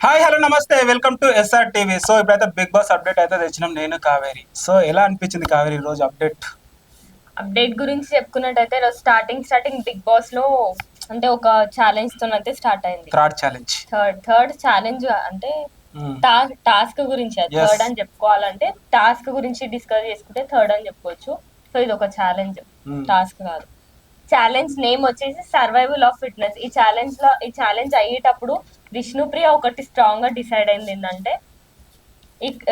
Hi hello నమస్తే welcome to SR TV. So ఇప్పుడైతే Bigg Boss update అయితే తెచ్చినాం నేను కావేరి. సో ఎలా అనిపించింది కావేరి ఈ రోజు అప్డేట్? అప్డేట్ గురించి చెప్పుకున్నట్టయితే ఈరోజు స్టార్టింగ్ బిగ్ బాస్ లో అంటే ఒక ఛాలెంజ్ తోనైతే స్టార్ట్ అయింది. Third challenge. థర్డ్ ఛాలెంజ్ అంటే టాస్క్ గురించి, ఎస్. థర్డ్ అని చెప్పుకోవాలంటే టాస్క్ గురించి డిస్కస్ చేసుకుంటే థర్డ్ అని చెప్పుకోవచ్చు. సో ఇది ఒక ఛాలెంజ్, టాస్క్ కాదు. ఛాలెంజ్ నేమ్ వచ్చేసి సర్వైవల్ ఆఫ్ ఫిట్నెస్. ఈ ఛాలెంజ్ అయ్యేటప్పుడు విష్ణుప్రియ ఒకటి స్ట్రాంగ్ గా డిసైడ్ అయింది ఏంటంటే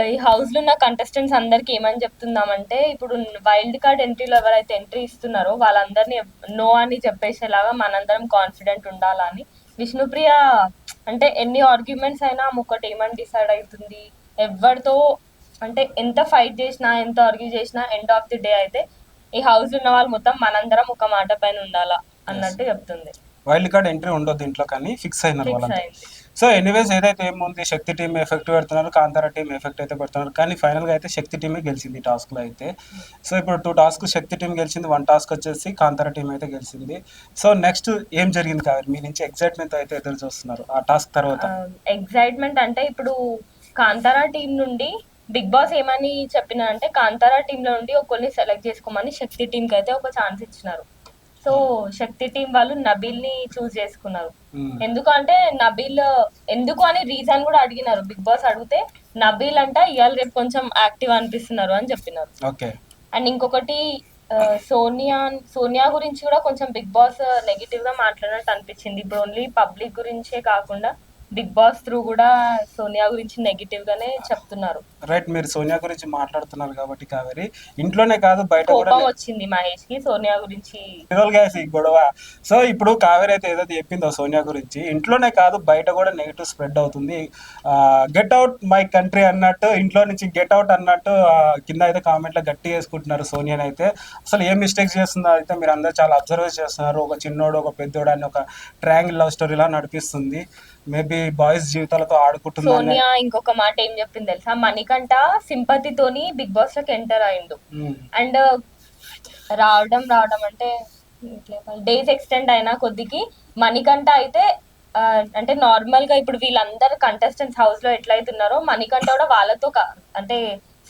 ఈ హౌస్ లో ఉన్న కంటెస్టెంట్స్ అందరికి ఏమని చెప్తున్నామంటే, ఇప్పుడు వైల్డ్ కార్డ్ ఎంట్రీలో ఎవరైతే ఎంట్రీ ఇస్తున్నారో వాళ్ళందరినీ నో అని చెప్పేసేలాగా మనందరం కాన్ఫిడెంట్ ఉండాలని. విష్ణుప్రియ అంటే ఎన్ని ఆర్గ్యుమెంట్స్ అయినా ఒకటి ఏమని డిసైడ్ అవుతుంది, ఎవరితో అంటే ఎంత ఫైట్ చేసినా ఎంత ఆర్గ్యూ చేసినా ఎండ్ ఆఫ్ ది డే అయితే ఈ హౌస్ ఉన్న వాళ్ళు మొత్తం మనందరం ఒక మాట పైన ఉండాలా అన్నట్టు చెప్తుంది. వైల్డ్ కార్డ్ ఎంట్రీ ఉండొద్దు ఇంట్లో కానీ ఫిక్స్ అయినారు ఫిక్స్ వాళ్ళంతా. అయింది. సో ఎనీవేస్ ఏదైతే ఏముంది, శక్తి టీం ఎఫెక్ట్ పెడుతున్నారు, కాంతారా టీం ఎఫెక్ట్ అయితే పెడుతున్నారు, కానీ ఫైనల్గా అయితే శక్తి టీమే గెలిచింది ఈ టాస్క్లో అయితే. సో ఇప్పుడు 2 టాస్క్ శక్తి టీం గెలిచింది, 1 టాస్క్ వచ్చేసి కాంతారా టీం అయితే గెలిచింది. సో నెక్స్ట్ ఏం జరిగింది కాదు, మీ నుంచి ఎక్సైట్మెంట్ అయితే ఎదురు చూస్తున్నారు ఆ టాస్క్ తర్వాత? ఎగ్జైట్మెంట్ అంటే ఇప్పుడు కాంతారా టీం నుండి బిగ్ బాస్ ఏమని చెప్పిన అంటే కాంతారా టీం లో నుండి ఒకరిని సెలెక్ట్ చేసుకోమని శక్తి టీం కి అయితే ఒక ఛాన్స్ ఇచ్చినారు. సో శక్తి టీం వాళ్ళు నబీల్ ని చూస్ చేసుకున్నారు. ఎందుకంటే నబీల్ ఎందుకు అని రీజన్ కూడా అడిగినారు. బిగ్ బాస్ అడిగితే నబీల్ అంట ఇవాళ రేపు కొంచెం యాక్టివ్ అనిపిస్తున్నారు అని చెప్పినారు. ఓకే. అండ్ ఇంకొకటి సోనియా గురించి కూడా కొంచెం బిగ్ బాస్ నెగిటివ్ గా మాట్లాడినట్టు అనిపించింది. ఇప్పుడు ఓన్లీ పబ్లిక్ గురించే కాకుండా బిగ్ బాస్ త్రూ కూడా సోనియా గురించి నెగిటివ్ గానే చెప్తున్నారు. రైట్, మీరు సోనియా గురించి మాట్లాడుతున్నారు కాబట్టి కావేరి, ఇంట్లోనే కాదు బయట కూడా కోపం వచ్చింది మహేష్ కి సోనియా గురించి. ఈ గొడవ. సో ఇప్పుడు కావేరి అయితే ఏదైతే చెప్పిందో సోనియా గురించి, ఇంట్లోనే కాదు బయట కూడా నెగిటివ్ స్ప్రెడ్ అవుతుంది. గెట్ అవుట్ మై కంట్రీ అన్నట్టు, ఇంట్లో నుంచి గెట్ అవుట్ అన్నట్టు కింద అయితే కామెంట్లో గట్టి వేసుకుంటున్నారు సోనియాని అయితే. అసలు ఏం మిస్టేక్స్ చేస్తుందో అయితే మీరు అందరూ చాలా అబ్జర్వ్ చేస్తున్నారు. ఒక చిన్నోడు ఒక పెద్దోడు అని ఒక ట్రయాంగిల్ లవ్ స్టోరీలా నడిపిస్తుంది. మేబీ బాయ్స్ జీవితాలతో ఆడుకుంటుంది. సోనియా ఇంకొక మాట ఏం చెప్పింది తెలుసా, మణికంఠ సింపతితోని బిగ్ బాస్ లోకి ఎంటర్ అయిండు. అండ్ రావడం అంటే డేస్ ఎక్స్టెండ్ అయినా కొద్దికి మణికంఠ అయితే అంటే నార్మల్ గా ఇప్పుడు వీళ్ళందరూ కంటెస్టెంట్స్ హౌస్ లో ఎట్లయితున్నారో మణికంఠ కూడా వాళ్ళతో అంటే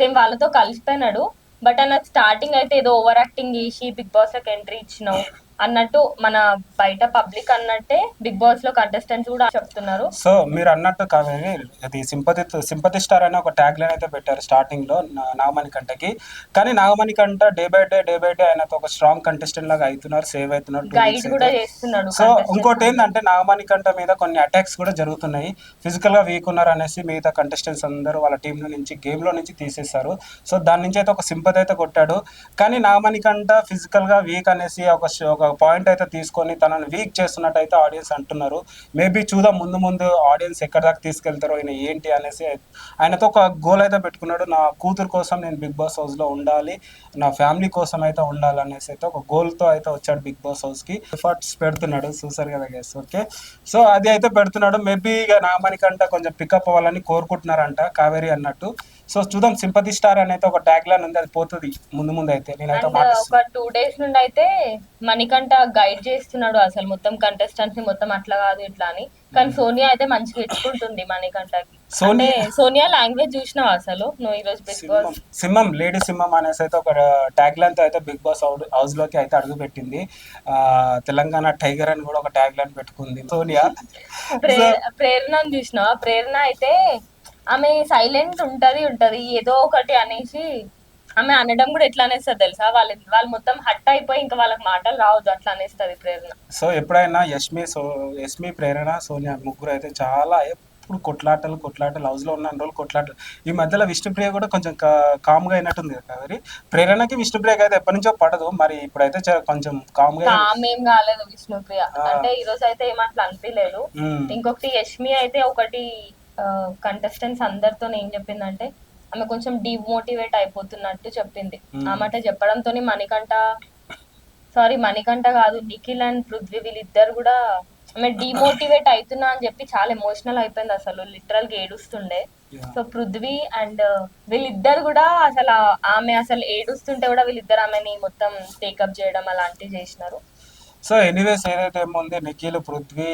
సేమ్ వాళ్ళతో కలిసిపోయినాడు. బట్ అన్న స్టార్టింగ్ అయితే ఏదో ఓవర్ యాక్టింగ్ చేసి బిగ్ బాస్ లోకి ఎంట్రీ ఇచ్చినావు అన్నట్టు మన బయట పబ్లిక్ అన్నట్టే బిగ్ బాస్ లో కంటెస్టెంట్స్ కూడా చెప్తున్నారు. సో మీరు అన్నట్టు కావేరి, అది సింపతి స్టార్ అనే ఒక ట్యాగ్ లైన్ అయితే పెట్టారు స్టార్టింగ్ లో నాగమణి కంటకి. కానీ నాగమణి కంట డే బై డే ఆయనతో ఒక స్ట్రాంగ్ కంటెస్టెంట్ లాగా అవుతున్నారు, సేవ్ అవుతున్నారు, గైడ్ కూడా చేస్తున్నాడు. సో ఇంకోటి ఏంటంటే నాగమణి కంట మీద కొన్ని అటాక్స్ కూడా జరుగుతున్నాయి. ఫిజికల్ గా వీక్ ఉన్నారు అనేసి మిగతా కంటెస్టెంట్స్ అందరూ వాళ్ళ టీం నుంచి గేమ్ లో నుంచి తీసేస్తారు. సో దాని నుంచి అయితే ఒక సింపతి అయితే కొట్టాడు. కానీ నాగమణి కంట ఫిజికల్ గా వీక్ అనేసి ఒక పాయింట్ అయితే తీసుకొని తనని వీక్ చేస్తున్నట్టు అయితే ఆడియన్స్ అంటున్నారు. మేబీ చూద్దాం ముందు ముందు ఆడియన్స్ ఎక్కడ దాకా తీసుకెళ్తారో, ఆయన ఏంటి అనేసి. ఆయనతో ఒక గోల్ అయితే పెట్టుకున్నాడు, నా కూతురు కోసం నేను బిగ్ బాస్ హౌస్ లో ఉండాలి, నా ఫ్యామిలీ కోసం అయితే ఉండాలి అనేసి అయితే ఒక గోల్ తో అయితే వచ్చాడు బిగ్ బాస్ హౌస్ కి. ఎఫర్ట్స్ పెడుతున్నాడు, చూసారు కదా గైస్. ఓకే, సో అది అయితే పెడుతున్నాడు. మేబీ ఇక నాగమణి కంట కొంచెం పికప్ అవ్వాలని కోరుకుంటున్నారంట కావేరి అన్నట్టు. సో చూద్దాం, సింపతి స్టార్ అనేది ఒక ట్యాగ్ లైన్ ఉంది, అది పోతుంది ముందు అయితే. నేనైతే ఒక 2 days నుండి అయితే మణికంఠ గైడ్ చేస్తున్నాడు అసలు మొత్తం కంటెస్టెంట్స్ ని, మొత్తం అట్లా కాదు ఇట్లా అని. కానీ సోనియా అయితే మంచిగా ఇచ్చుకుంటుంది మణికంఠకి. సోనియా లాంగ్వేజ్ చూసినావు అసలు నువ్వు ఈ రోజు బిగ్ బాస్? సింహం, లేడీ సింహం అనేసి అయితే ఒక ట్యాగ్ లైన్ తో అయితే బిగ్ బాస్ హౌస్ లోకి అయితే అడుగు పెట్టింది. తెలంగాణ టైగర్ అని కూడా ఒక ట్యాగ్ లైన్ పెట్టుకుంది సోనియా. ప్రేరణను చూసినావా? ప్రేరణ అయితే ఆమె సైలెంట్ ఉంటది ఏదో ఒకటి అనేసి. ఆమె అనడం కూడా ఎట్లా అనేస్తుంది తెలుసా, వాళ్ళు మొత్తం హట్ అయిపోయి ఇంకా వాళ్ళకి మాటలు రావద్దు అట్లా అనేస్తుంది ప్రేరణ. సో ఎప్పుడైనా యష్మి ప్రేరణ సోనియా ముగ్గురు అయితే చాలా ఎప్పుడు కొట్లాటలు హౌస్ లో ఉన్న రోజులు కొట్లాటలు. ఈ మధ్యలో విష్ణుప్రియ కూడా కొంచెం కామ్ గా అయినట్టుంది కదా కావేరి. ప్రేరణకి విష్ణుప్రియకి అయితే ఎప్పటి నుంచో పడదు, మరి ఇప్పుడైతే కొంచెం కామ్ గా. ఏం కాలేదు విష్ణుప్రియ అంటే ఈ రోజు అయితే ఏమట్లా అనిపించలేదు. ఇంకొకటి యష్మి అయితే ఒకటి కంటెస్టెంట్స్ అందరితో ఏం చెప్పిందంటే ఆమె కొంచెం డిమోటివేట్ అయిపోతున్నట్టు చెప్పింది. ఆ మాట చెప్పడంతో మణికంఠ కాదు, నిఖిల్ అండ్ పృథ్వీ వీళ్ళిద్దరు కూడా ఆమె డిమోటివేట్ అవుతున్నా అని చెప్పి చాలా ఎమోషనల్ అయిపోయింది, అసలు లిటరల్ గా ఏడుస్తుండే. సో పృథ్వీ అండ్ వీళ్ళిద్దరు కూడా ఆమె అసలు ఏడుస్తుంటే కూడా వీళ్ళిద్దరు ఆమెని మొత్తం టేకప్ చేయడం అలాంటివి చేసినారు. సో ఎనీవేస్ ఏదైతే ఏముంది నిఖిల్, పృథ్వీ,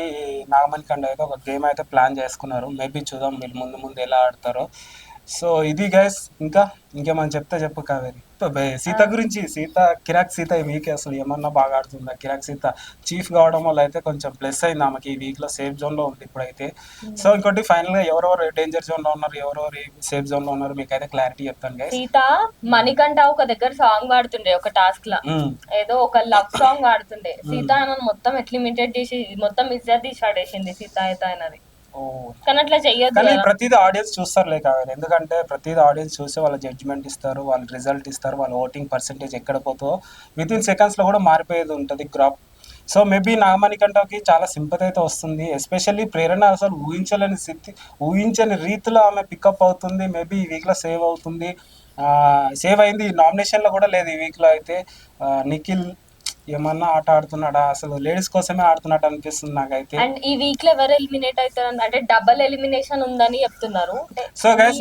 నాగమణికండ అయితే ఒక గేమ్ అయితే ప్లాన్ చేసుకున్నారు. మేబీ చూద్దాం వీళ్ళు ముందు ముందు ఎలా ఆడతారో. సో ఇది గైస్, ఇంకేమని చెప్తే చెప్పు కావేరి. సీత గురించి, కిరాక్ సీత ఈ వీక్ అసలు ఏమన్నా బాగా ఆడుతుందా? కిరాక్ సీత చీఫ్ కావడం వల్ల అయితే కొంచెం ప్లస్ అయింది ఆమెకి. ఈ వీక్ లో సేఫ్ జోన్ లో ఉంది ఇప్పుడైతే. సో ఇంకోటి ఫైనల్ గా ఎవరెవరు డేంజర్ జోన్ లో ఉన్నారు, ఎవరెవరు సేఫ్ జోన్ లో ఉన్నారు మీకు అయితే క్లారిటీ చెప్తాను గైస్. సీత మణికంఠ ఒక దగ్గర సాంగ్ పాడుతుండే ఒక టాస్క్ లా, ఏదో ఒక లవ్ సాంగ్ పాడుతుండే. సీత ఆయన మొత్తం ఎట్లిమిటెడ్ చేసి మొత్తం ఇజ్జత్ తీసి ఆడేసింది సీత అయితే ఆయనది. కానీ అట్లా చెయ్యొద్దు. కానీ ప్రతిదీ ఆడియన్స్ చూస్తారులే కావాలి, ఎందుకంటే ప్రతిదీ ఆడియన్స్ చూసి వాళ్ళ జడ్జ్మెంట్ ఇస్తారు, వాళ్ళ రిజల్ట్ ఇస్తారు, వాళ్ళ ఓటింగ్ పర్సెంటేజ్ ఎక్కడ పోతుందో విత్ ఇన్ సెకండ్స్ లో కూడా మారిపోయేది ఉంటుంది గ్రాఫ్. సో మేబీ నాగమణికంఠకి చాలా సింపతి అయితే వస్తుంది. ఎస్పెషల్లీ ప్రేరణ అసలు ఊహించని రీతిలో ఆమె పికప్ అవుతుంది. మేబీ ఈ వీక్లో సేవ్ అవుతుంది, సేవ్ అయింది. నామినేషన్లో కూడా లేదు ఈ వీక్లో అయితే. నిఖిల్ ఏమన్నా ఆట ఆడుతున్నాడా? అసలు లేడీస్ కోసమే ఆడుతున్నట్టు అనిపిస్తుంది నాకైతే. అండ్ ఈ వీక్ లో ఎవరు ఎలిమినేట్ అవుతారు అంటే డబుల్ ఎలిమినేషన్ ఉందని చెప్తున్నారు. సో గైస్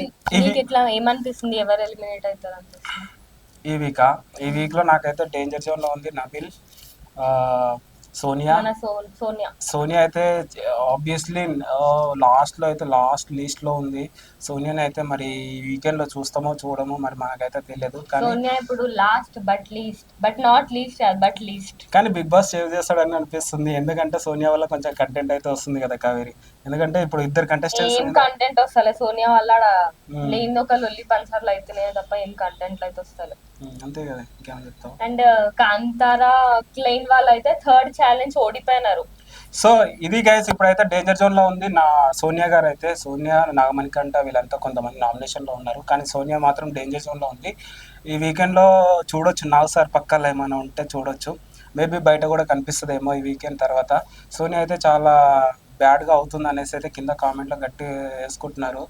ఇట్లా ఏమనిపిస్తుంది, ఎవరు ఎలిమినేట్ అవుతారు అనిపిస్తుంది ఈ వీక్ లో నాకైతే డేంజర్ జోన్ లో ఉంది నబిల్, సోనియా అయితే ఆబ్వియస్లీ లాస్ట్ లీస్ట్ లో ఉంది. సోనియాని అయితే మరి వీకెండ్ లో చూస్తామో చూడమో మరి మనకైతే తెలియదు. సోనియా ఇప్పుడు లాస్ట్ నాట్ లీస్ట్ కానీ బిగ్ బాస్ సేవ్ చేస్తాడని అనిపిస్తుంది, ఎందుకంటే సోనియా వల్ల కొంచెం కంటెంట్ అయితే వస్తుంది కదా కావేరి. ఎందుకంటే ఇప్పుడు ఇద్దరు కంటెస్టెంట్స్ ఏం కంటెంట్ వస్తలే సోనియా వల్ల, లేని ఒక లొల్లి పంచర్లు అయితేనే తప్ప ఏం కంటెంట్ అయితే వస్తలే. అంతే కదా, ఇంకేమని చెప్తావు. అండ్ కాంతారా క్లెయిన్ వాళ్ళు అయితే థర్డ్ ఛాలెంజ్ ఓడిపోయినారు. సో ఇది గైస్ ఇప్పుడైతే డేంజర్ జోన్ లో ఉంది నా సోనియా గారు అయితే. సోనియా, నాగమణికంఠ వీళ్ళంతా కొంతమంది నామినేషన్ లో ఉన్నారు, కానీ సోనియా మాత్రం డేంజర్ జోన్ లో ఉంది. ఈ వీకెండ్ లో చూడొచ్చు, సార్ పక్కల ఏమైనా ఉంటే చూడొచ్చు. మేబీ బయట కూడా కనిపిస్తుందేమో ఈ వీకెండ్ తర్వాత. సోనియా అయితే చాలా బ్యాడ్ గా అవుతుంది అనేసి అయితే కింద కామెంట్ లో గట్టి వేసుకుంటున్నారు.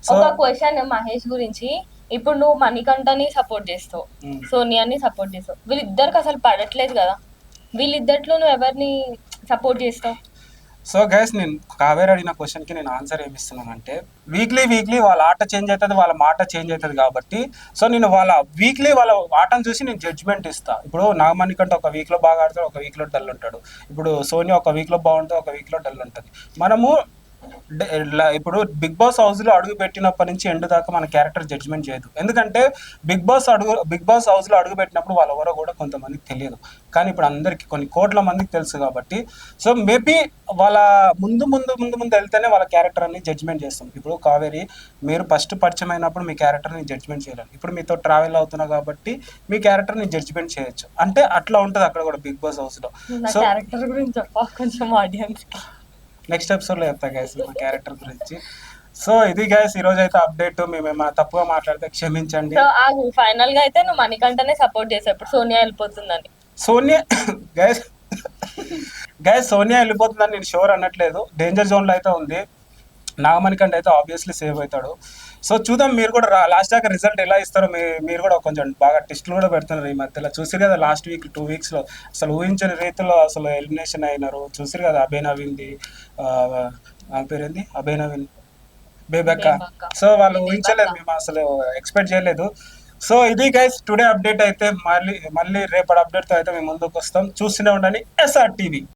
సో ఒక క్వశ్చన్ మహేష్ గురించి, ఇప్పుడు నువ్వు మణికంఠని సపోర్ట్ చేస్తావు, సోనియాని సపోర్ట్ చేస్తావు, వీళ్ళిద్దరికి అసలు పడట్లేదు కదా, వీళ్ళిద్దట్లో నువ్వు ఎవరిని సపోర్ట్ చేస్తావు? సో గైస్ నేను కావేరి అడిగిన క్వశ్చన్కి నేను ఆన్సర్ ఏమి ఇస్తున్నానంటే, వీక్లీ వాళ్ళ ఆట చేంజ్ అవుతుంది, వాళ్ళ మాట చేంజ్ అవుతుంది కాబట్టి, సో నేను వాళ్ళ ఆటను చూసి నేను జడ్జ్మెంట్ ఇస్తాను. ఇప్పుడు నాగమణికంటే ఒక వీక్లో బాగా ఆడతాడు, ఒక వీక్లో డల్ ఉంటాడు. ఇప్పుడు సోనియా ఒక వీక్లో బాగుంటుంది, ఒక వీక్లో డల్ ఉంటుంది. మనము ఇప్పుడు బిగ్ బాస్ హౌస్లో అడుగు పెట్టినప్పటి నుంచి ఎండ్ దాకా మన క్యారెక్టర్ జడ్జ్మెంట్ చేయదు, ఎందుకంటే బిగ్ బాస్ హౌస్లో అడుగు పెట్టినప్పుడు వాళ్ళెవరో కూడా కొంతమందికి తెలియదు, కానీ ఇప్పుడు అందరికీ కొన్ని కోట్ల మందికి తెలుసు కాబట్టి. సో మేబీ వాళ్ళ ముందు వెళ్తేనే వాళ్ళ క్యారెక్టర్ అని జడ్జ్మెంట్ చేస్తాం. ఇప్పుడు కావేరి, మీరు ఫస్ట్ పరిచయం అయినప్పుడు మీ క్యారెక్టర్ని జడ్జ్మెంట్ చేయలేరు, ఇప్పుడు మీతో ట్రావెల్ అవుతున్నా కాబట్టి మీ క్యారెక్టర్ని జడ్జ్మెంట్ చేయొచ్చు. అంటే అట్లా ఉంటుంది అక్కడ కూడా బిగ్ బాస్ హౌస్లో. సో క్యారెక్టర్ గురించి చెప్పా కొంచెం ఆడియన్స్కి, నెక్స్ట్ ఎపిసోడ్లో చెప్తా గైస్ మా క్యారెక్టర్ గురించి. సో ఇది గైస్ ఈ రోజు అయితే అప్డేట్. మేము ఏమైనా తప్పుగా మాట్లాడితే క్షమించండి. సో ఫైనల్ గా అయితే నువ్వు మణికంఠనే సపోర్ట్ చేసావు, ఇప్పుడు సోనియా వెళ్ళిపోతుందని. సోనియా వెళ్ళిపోతుందని నేను షూర్ అనట్లేదు, డేంజర్ జోన్లో అయితే ఉంది. నాగమణికంఠ అయితే ఆబ్వియస్లీ సేవ్ అవుతాడు. సో చూద్దాం, మీరు కూడా లాస్ట్ దాకా రిజల్ట్ ఎలా ఇస్తారో. మీరు కూడా కొంచెం బాగా టెస్టులు కూడా పెడుతున్నారు ఈ మధ్యలో. చూసారు కదా లాస్ట్ వీక్ 2 వీక్స్లో అసలు ఊహించని రీతిలో అసలు ఎలిమినేషన్ అయినారు. చూసారు కదా అభినవింది, ఆమె పేరేంది, బేబెక్క. సో వాళ్ళు ఊహించలేదు, మేము అసలు ఎక్స్పెక్ట్ చేయలేదు. సో ఇది గైస్ టుడే అప్డేట్ అయితే. మళ్ళీ రేపటి అప్డేట్తో అయితే మేము ముందుకు వస్తాం. చూస్తూనే ఉండండి SR TV.